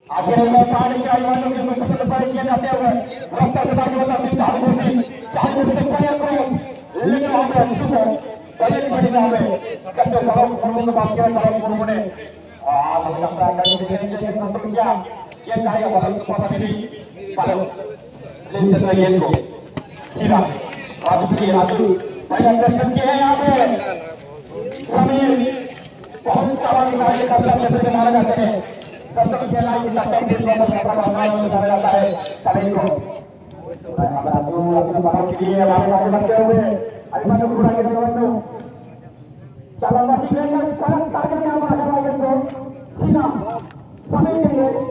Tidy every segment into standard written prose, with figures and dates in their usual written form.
आखिर में पानी के आयोजन के मुख्य पर किए जाते हुए रास्ता से बाकी वाला भी चालू से करे को लेकिन वहां पे सुबह बजट पड़ जावे कट्टे सड़क मुंडे बात किया सड़क मुंडे हम अपना करने के लिए संत किया ये कार्य बहुत पता नहीं पालो ले से ये को सीधा राजू भाई दर्शन किए हैं यहां पे समीर बहुत सवाल कार्य करता क्षेत्र के मारे जाते हैं दर्शक खेला ये टक्कर के लिए बनाया जाता है सभी को हमारा जो अपने बाहर के लिए हमारे आगे बढ़ते हुए अभिमानु पूरा के बंधु चला बाकी के लिए करम कार्य में हमारा आगे तो सीधा समय के लिए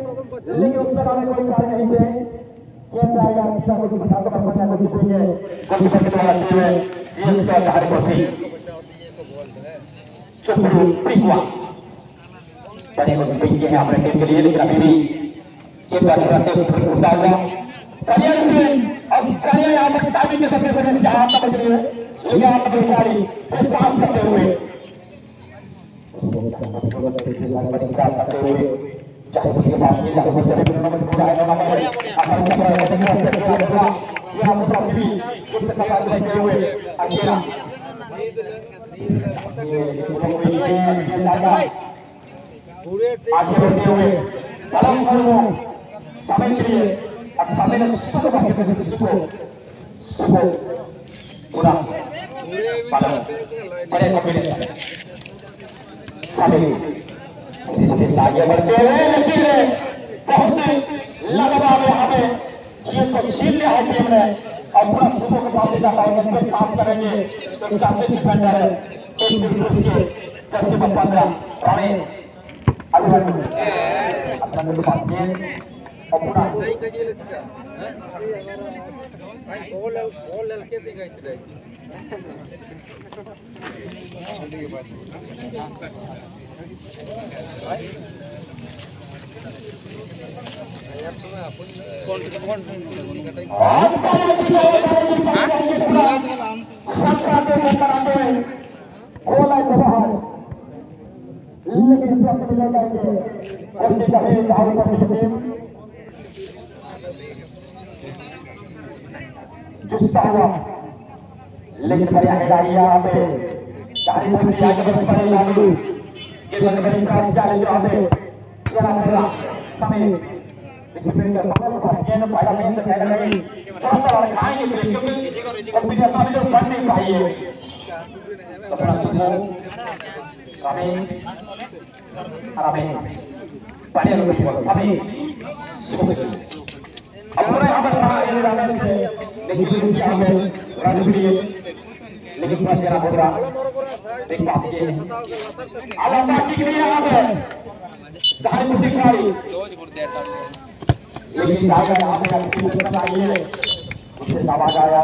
लेकिन उस तरह में कोई कार्य नहीं है केंद्र आएगा किसी को कुछ खाते पर बनने को दिखेंगे कोई सबके द्वारा हुए ये सब हर को सी चुप पिछवा बड़े को पिछे हैं अपने टीम के लिए लेकिन अभी भी ये बात करते हैं उससे उठा हुआ करियर में अब करियर यहाँ पर टाइमिंग के सबसे पहले जहाँ तक बच रही है लेकिन यहाँ पर खिलाड़ी इस पास करते हुए करते हुए चाहे उसके पास नहीं चाहे उससे भी नंबर पूरा है नंबर अपन सब यहाँ पर अभी कुछ सफा लेते हुए अकेला आगे बढ़ते हुए कलम करो समय के लिए अब समय ने सुबह बाकी से सुबह पूरा पालन बड़े कॉम्बिनेशन समय आगे बढ़ते हुए लेकिन बहुत लगातार यहाँ पे चीन को छीन लिया है टीम ने और पूरा सुबह के पास जाता है उनको पास करेंगे तो चाहते डिफेंडर है एक बिल्कुल के 10-15 हमें अभिनंदन अपना नंबर पास किए और पूरा बॉल ललके दिखाई दे जुस्ता हुआ लेकिन बढ़िया खिलाड़ी यहाँ पे चाहे कोई आगे बढ़ पड़े लागू ये बड़ी बड़ी क्रास चैलेंज यहाँ पे तेरा मेरा समय डिसिप्लिन का समय को गेंद पहला गेंद से पहले नहीं थोड़ा सा खाएंगे क्योंकि कंपनी सामने जो बढ़ नहीं पाई तो बड़ा सुंदर हमें बढ़िया लोग हमें अब पूरा यहाँ पर सारा राजन से लेकिन यहाँ पे राजवीर लेकिन पूरा चेहरा बोल रहा देख पास के अब बाकी के लिए यहाँ पे चाहे मुझे खिलाड़ी लेकिन यहाँ पे आपने अच्छी आवाज आया